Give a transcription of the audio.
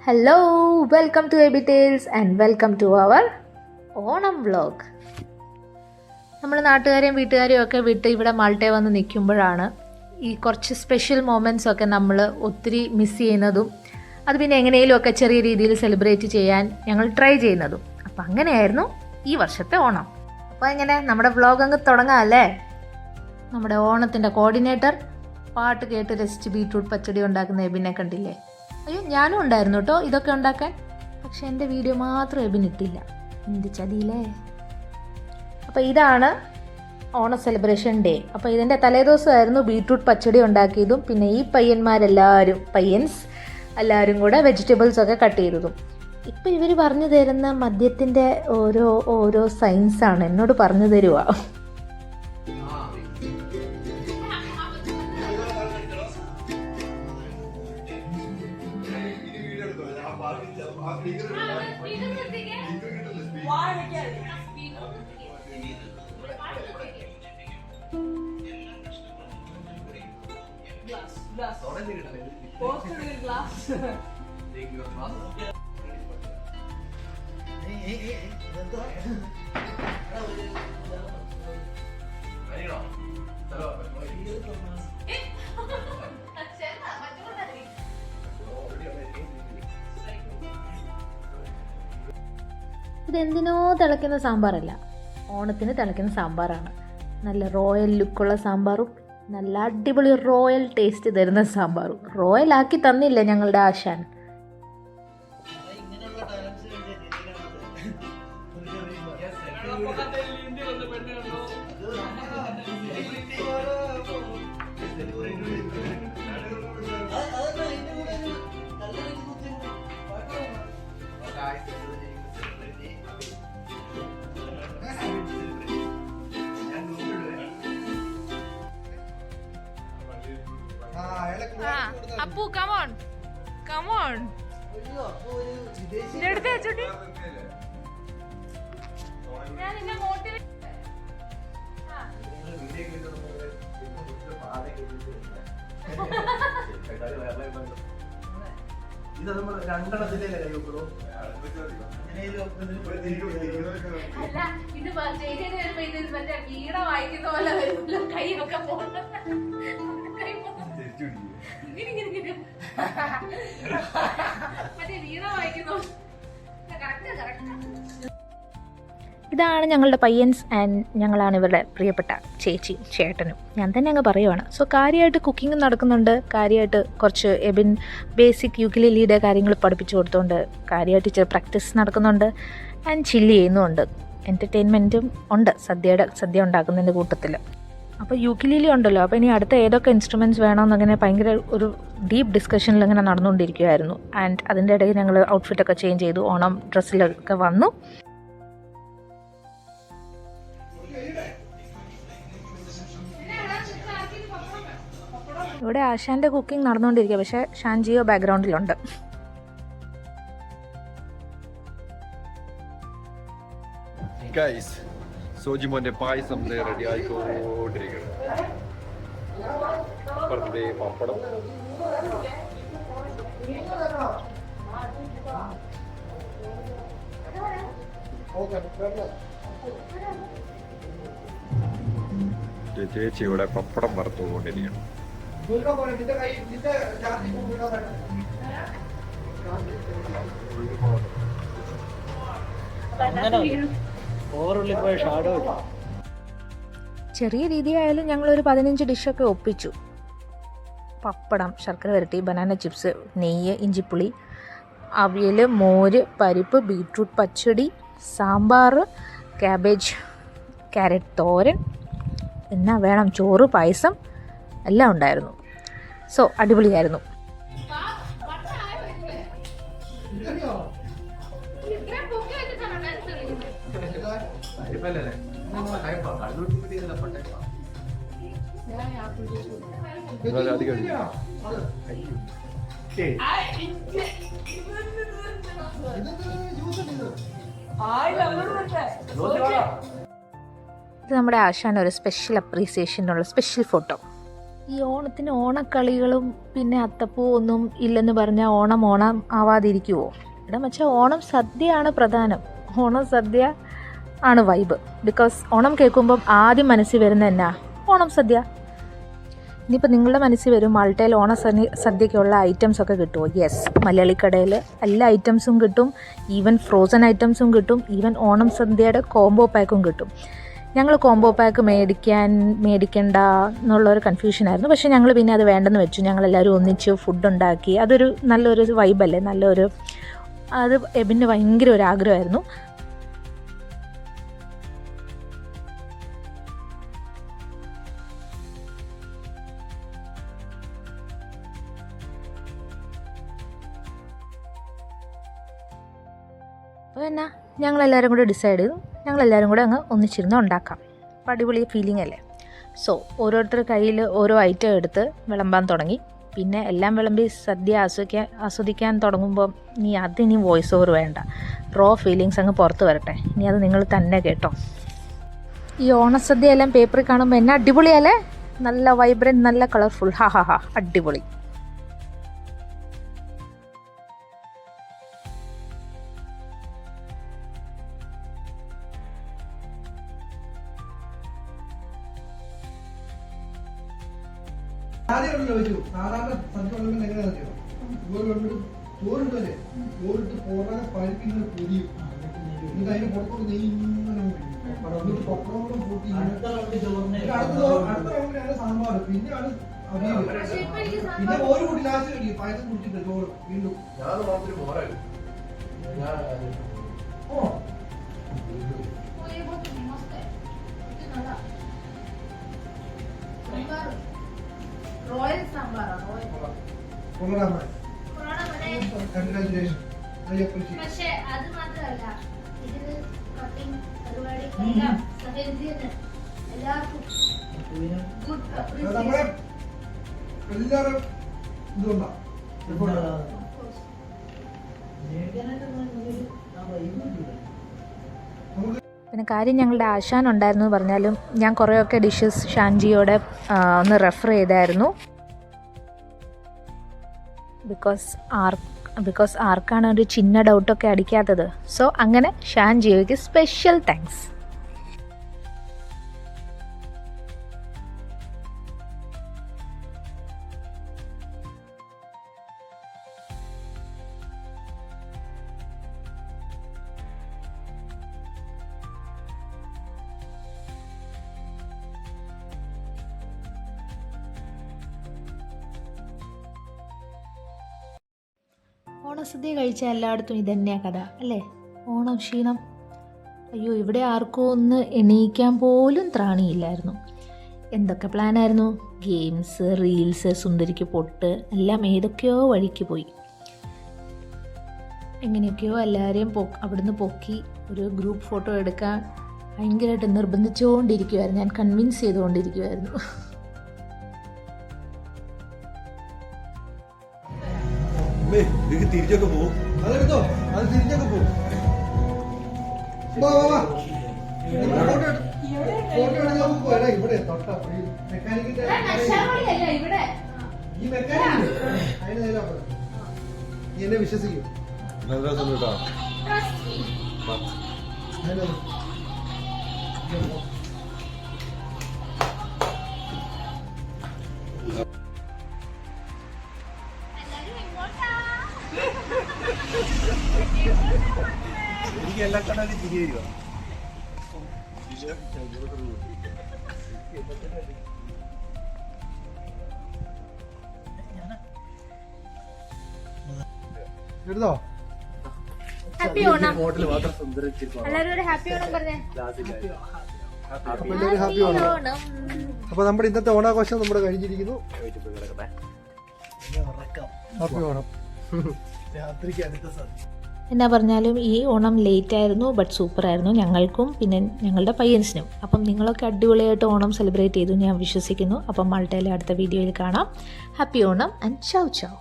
Hello, welcome to AB tales and welcome to our Onam vlog. നമ്മൾ നാട്ടുകാരെയും വീട്ടുകാരെയും ഒക്കെ വിട്ട് ഇവിടെ മാൾട്ടേ വന്ന് നിൽക്കുമ്പോഴാണ് ഈ കുറച്ച് സ്പെഷ്യൽ മൊമെൻറ്റ്സ് ഒക്കെ നമ്മൾ ഒത്തിരി മിസ് ചെയ്യുന്നതും അത് പിന്നെ എങ്ങനെയെങ്കിലുമൊക്കെ ചെറിയ രീതിയിൽ സെലിബ്രേറ്റ് ചെയ്യാൻ ഞങ്ങൾ ട്രൈ ചെയ്യുന്നതും. അപ്പം അങ്ങനെയായിരുന്നു ഈ വർഷത്തെ ഓണം. അപ്പോൾ എങ്ങനെ നമ്മുടെ വ്ളോഗ് അങ്ങ് തുടങ്ങാമല്ലേ? നമ്മുടെ ഓണത്തിൻ്റെ കോർഡിനേറ്റർ പാട്ട് കേട്ട് രസിച്ച് ബീട്രൂട്ട് പച്ചടി ഉണ്ടാക്കുന്ന എബിനെ കണ്ടില്ലേ? അയ്യോ, ഞാനും ഉണ്ടായിരുന്നു കേട്ടോ ഇതൊക്കെ ഉണ്ടാക്കാൻ. പക്ഷെ എൻ്റെ വീഡിയോ മാത്രം എബിൻ ഇട്ടില്ല. എന്ത് ചതിയില്ലേ. അപ്പോൾ ഇതാണ് ഓണ സെലിബ്രേഷൻ ഡേ. അപ്പോൾ ഇതിൻ്റെ തലേദിവസമായിരുന്നു ബീട്രൂട്ട് പച്ചടി ഉണ്ടാക്കിയതും പിന്നെ ഈ പയ്യൻസ് എല്ലാവരും കൂടെ വെജിറ്റബിൾസ് ഒക്കെ കട്ട് ചെയ്തതും. ഇപ്പം ഇവർ പറഞ്ഞു തരുന്ന മദ്യത്തിൻ്റെ ഓരോ സയൻസാണ് എന്നോട് പറഞ്ഞു തരുക. ഇതെന്തിനോ തിളയ്ക്കുന്ന സാമ്പാറല്ല, ഓണത്തിന് തിളയ്ക്കുന്ന സാമ്പാറാണ്. നല്ല റോയൽ ലുക്കുള്ള സാമ്പാറും നല്ല അടിപൊളി റോയൽ ടേസ്റ്റ് തരുന്ന സാമ്പാറും. റോയലാക്കി തന്നില്ലേ ഞങ്ങളുടെ ആശാൻ. അപ്പു കമോൺ ഞാൻ നിന്നെ മോട്ടിവേറ്റ് ഇത് നമ്മൾ രണ്ടെണ്ണത്തിലേ കഴിയുള്ളൂ. അല്ല, ഇത് സ്റ്റേജിൽ വരുമ്പോ ഇത് മറ്റേ വീണ വായിക്കുന്ന പോലെ വരുമല്ലോ. കൈയൊക്കെ മറ്റേ വീണ വായിക്കുന്ന ഇതാണ് ഞങ്ങളുടെ പയ്യൻസ് ആൻഡ് ഞങ്ങളാണ് ഇവരുടെ പ്രിയപ്പെട്ട ചേച്ചിയും ചേട്ടനും. ഞാൻ തന്നെ അങ്ങ് പറയുവാണ്. സോ കാര്യമായിട്ട് കുക്കിംഗ് നടക്കുന്നുണ്ട്. കാര്യമായിട്ട് കുറച്ച് എബിൻ ബേസിക് യുക്കിലേലിയുടെ കാര്യങ്ങൾ പഠിപ്പിച്ചു കൊടുത്തുകൊണ്ട് കാര്യമായിട്ട് ചെറിയ പ്രാക്ടീസ് നടക്കുന്നുണ്ട്. ആൻഡ് ചില്ല് ചെയ്യുന്നുമുണ്ട്. എൻ്റർടൈൻമെൻറ്റും ഉണ്ട് സദ്യ ഉണ്ടാക്കുന്നതിൻ്റെ കൂട്ടത്തിൽ. അപ്പോൾ യുക്കിലേലി ഉണ്ടല്ലോ. അപ്പോൾ ഇനി അടുത്ത ഏതൊക്കെ ഇൻസ്ട്രുമെൻറ്റ്സ് വേണമെന്നങ്ങനെ ഭയങ്കര ഒരു ഡീപ്പ് ഡിസ്കഷനിൽ ഇങ്ങനെ നടന്നുകൊണ്ടിരിക്കുമായിരുന്നു. ആൻഡ് അതിൻ്റെ ഇടയിൽ ഞങ്ങൾ ഔട്ട്ഫിറ്റൊക്കെ ചേഞ്ച് ചെയ്തു. ഓണം ഡ്രസ്സിലൊക്കെ വന്നു. ഇവിടെ ആശാൻ്റെ കുക്കിംഗ് നടന്നുകൊണ്ടിരിക്കുക. പക്ഷേ ഷാൻജിയോ ബാക്ക്ഗ്രൗണ്ടിലുണ്ട്. സോജിമോന്റെ പായസം റെഡി ആയിക്കൊണ്ടിരിക്കണം. പപ്പടം ചേച്ചി ഇവിടെ പപ്പടം വറുത്തുകൊണ്ടിരിക്കണം. ചെറിയ രീതിയായാലും ഞങ്ങളൊരു 15 ഡിഷൊക്കെ ഒപ്പിച്ചു. പപ്പടം, ശർക്കര വരട്ടി, ബനാന ചിപ്സ്, നെയ്യ്, ഇഞ്ചിപ്പുളി, അവിയൽ, മോര്, പരിപ്പ്, ബീട്രൂട്ട് പച്ചടി, സാമ്പാർ, ക്യാരറ്റ് തോരൻ, എന്നാ വേണം, ചോറ്, പായസം എല്ലാം ഉണ്ടായിരുന്നു. സോ അടിപൊളിയായിരുന്നു. ഇത് നമ്മുടെ ആശാൻ ഒരു സ്പെഷ്യൽ അപ്രീസിയേഷനുള്ള സ്പെഷ്യൽ ഫോട്ടോ. ഈ ഓണത്തിന് ഓണക്കളികളും പിന്നെ അത്തപ്പൂ ഒന്നും ഇല്ലെന്ന് പറഞ്ഞാൽ ഓണം ആവാതിരിക്കുമോ? ഇവിടെ വെച്ചാൽ ഓണം സദ്യയാണ് പ്രധാനം. ഓണം സദ്യ ആണ് വൈബ്. ബിക്കോസ് ഓണം കേൾക്കുമ്പം ആദ്യം മനസ്സിൽ വരുന്ന എന്നാ? ഓണം സദ്യ. ഇനിയിപ്പോൾ നിങ്ങളുടെ മനസ്സിൽ വരും മാൾട്ടയിൽ സദ്യക്കുള്ള ഐറ്റംസ് ഒക്കെ കിട്ടുമോ? യെസ്, മലയാളിക്കടയിൽ എല്ലാ ഐറ്റംസും കിട്ടും. ഈവൻ ഫ്രോസൺ ഐറ്റംസും കിട്ടും. ഈവൻ ഓണം സദ്യയുടെ കോംബോ പാക്കും കിട്ടും. ഞങ്ങൾ കോംബോ പാക്ക് മേടിക്കണ്ട എന്നുള്ളൊരു കൺഫ്യൂഷനായിരുന്നു. പക്ഷേ ഞങ്ങൾ പിന്നെ അത് വേണ്ടെന്ന് വെച്ചു. ഞങ്ങളെല്ലാവരും ഒന്നിച്ച് ഫുഡ് ഉണ്ടാക്കി. അതൊരു നല്ലൊരു വൈബല്ലേ, അത് എബിന് ഭയങ്കര ഒരു ആഗ്രഹമായിരുന്നു. അപ്പോൾ എന്നാ ഞങ്ങളെല്ലാവരും കൂടെ ഡിസൈഡ് ചെയ്തു, ഞങ്ങളെല്ലാവരും കൂടെ അങ്ങ് ഒന്നിച്ചിരുന്ന് ഉണ്ടാക്കാം. അപ്പോൾ അടിപൊളി ഫീലിംഗ് അല്ലേ? സോ ഓരോരുത്തർ കയ്യിൽ ഓരോ ഐറ്റം എടുത്ത് വിളമ്പാൻ തുടങ്ങി. പിന്നെ എല്ലാം വിളമ്പി സദ്യ ആസ്വദിക്കാൻ തുടങ്ങുമ്പോൾ ഇനി വോയിസ് ഓവർ വേണ്ട, റോ ഫീലിങ്സ് അങ്ങ് പുറത്ത് വരട്ടെ. ഇനി അത് നിങ്ങൾ തന്നെ കേട്ടോ. ഈ ഓണസദ്യ എല്ലാം പേപ്പറിൽ കാണുമ്പോൾ എന്നാ അടിപൊളിയല്ലേ? നല്ല വൈബ്രൻറ്റ്, നല്ല കളർഫുൾ. ഹാ അടിപൊളി. സാധാരണ സദ്യ എങ്ങനെയാ അറിയോ? ചോറിട്ടല്ലേ, ചോറിട്ട് പുറകെ പരിപ്പിങ്ങനെ പൊരിയും. എന്നിട്ട് അതിന് പുറത്തോട്ട് നെയ്യ് ഇങ്ങനെ പപ്പടം കൂട്ടി അടുത്ത റൗണ്ടിലാണ് സാമ്പാർ, പിന്നെയാണ് അവിയൽ, പിന്നെ ഒരു കൂടി ലാസ്റ്റ് കഴിയും. പായസം കുടിച്ചിട്ട് ചോറ് വീണ്ടും. റോയൽ സാമ്പാറാ. കൺഗ്രാജുലേഷൻ. പക്ഷേ അത് മാത്രമല്ല, ഇതിന് പരിപാടിക്കെല്ലാം സഹകരിച്ചതിന് എല്ലാവർക്കും ഗുഡ് അപ്രീസിയേഷൻ. എല്ലാവരും ഇതുകൊണ്ടാ. പിന്നെ കാര്യം ഞങ്ങളുടെ ആശാൻ ഉണ്ടായിരുന്നു പറഞ്ഞാലും ഞാൻ കുറേയൊക്കെ ഡിഷസ് ഷാൻജിയോടെ ഒന്ന് റെഫർ ചെയ്തായിരുന്നു. ബിക്കോസ് ആർക്കാണ് ഒരു ചിന്ന ഡൗട്ടൊക്കെ അടിക്കാത്തത്. സോ അങ്ങനെ ഷാൻജിയോയ്ക്ക് സ്പെഷ്യൽ താങ്ക്സ്. ഓണസദ്യ കഴിച്ചാൽ എല്ലായിടത്തും ഇതന്നെയാണ് കഥ അല്ലേ? ഓണം ക്ഷീണം. അയ്യോ, ഇവിടെ ആർക്കും ഒന്ന് എണീക്കാൻ പോലും ത്രാണിയില്ലായിരുന്നു. എന്തൊക്കെ പ്ലാനായിരുന്നു? ഗെയിംസ്, റീൽസ്, സുന്ദരിക്ക് പൊട്ട്, എല്ലാം ഏതൊക്കെയോ വഴിക്ക് പോയി. എങ്ങനെയൊക്കെയോ എല്ലാവരെയും അവിടുന്ന് പൊക്കി ഒരു ഗ്രൂപ്പ് ഫോട്ടോ എടുക്കാൻ ഭയങ്കരമായിട്ട് നിർബന്ധിച്ചുകൊണ്ടിരിക്കുമായിരുന്നു. ഞാൻ കൺവിൻസ് ചെയ്തുകൊണ്ടിരിക്കുമായിരുന്നു. തിരിച്ചൊക്കെ പോകും. അതെടുത്തോ, അത് തിരിച്ചൊക്കെ പോകും. ഫോട്ടോ എടുക്കാൻ പോരാ. ഇവിടെ തൊട്ട മെക്കാനിക്കിന്റെ ഈ മെക്കാനിക് അതിന് നീ എന്നെ വിശ്വസിക്കും. എനിക്ക് എല്ലാ കണ്ടാലും തിരി വരിക. എടുത്തോ. ഹാപ്പി ഓണം. ഹോട്ടൽ മാത്രം സുന്ദര. എല്ലാവരും ഒരു ഹാപ്പി ഓണം പറഞ്ഞേ. ഹാപ്പി ഓണം. അപ്പൊ നമ്മുടെ ഇന്നത്തെ ഓണാഘോഷം നമ്മുടെ കഴിഞ്ഞിരിക്കുന്നു. ഹാപ്പി ഓണം. രാത്രിക്ക് അടുത്ത സദ്യ. എന്നാ പറഞ്ഞാലും ഈ ഓണം ലേറ്റ് ആയിരുന്നു, ബട്ട് സൂപ്പറായിരുന്നു ഞങ്ങൾക്കും പിന്നെ ഞങ്ങളുടെ പയ്യൻസിനും. അപ്പം നിങ്ങളൊക്കെ അടിപൊളിയായിട്ട് ഓണം സെലിബ്രേറ്റ് ചെയ്തു ഞാൻ വിശ്വസിക്കുന്നു. അപ്പം മാൾട്ടയിലെ അടുത്ത വീഡിയോയിൽ കാണാം. Happy Onam and ciao ചൗ.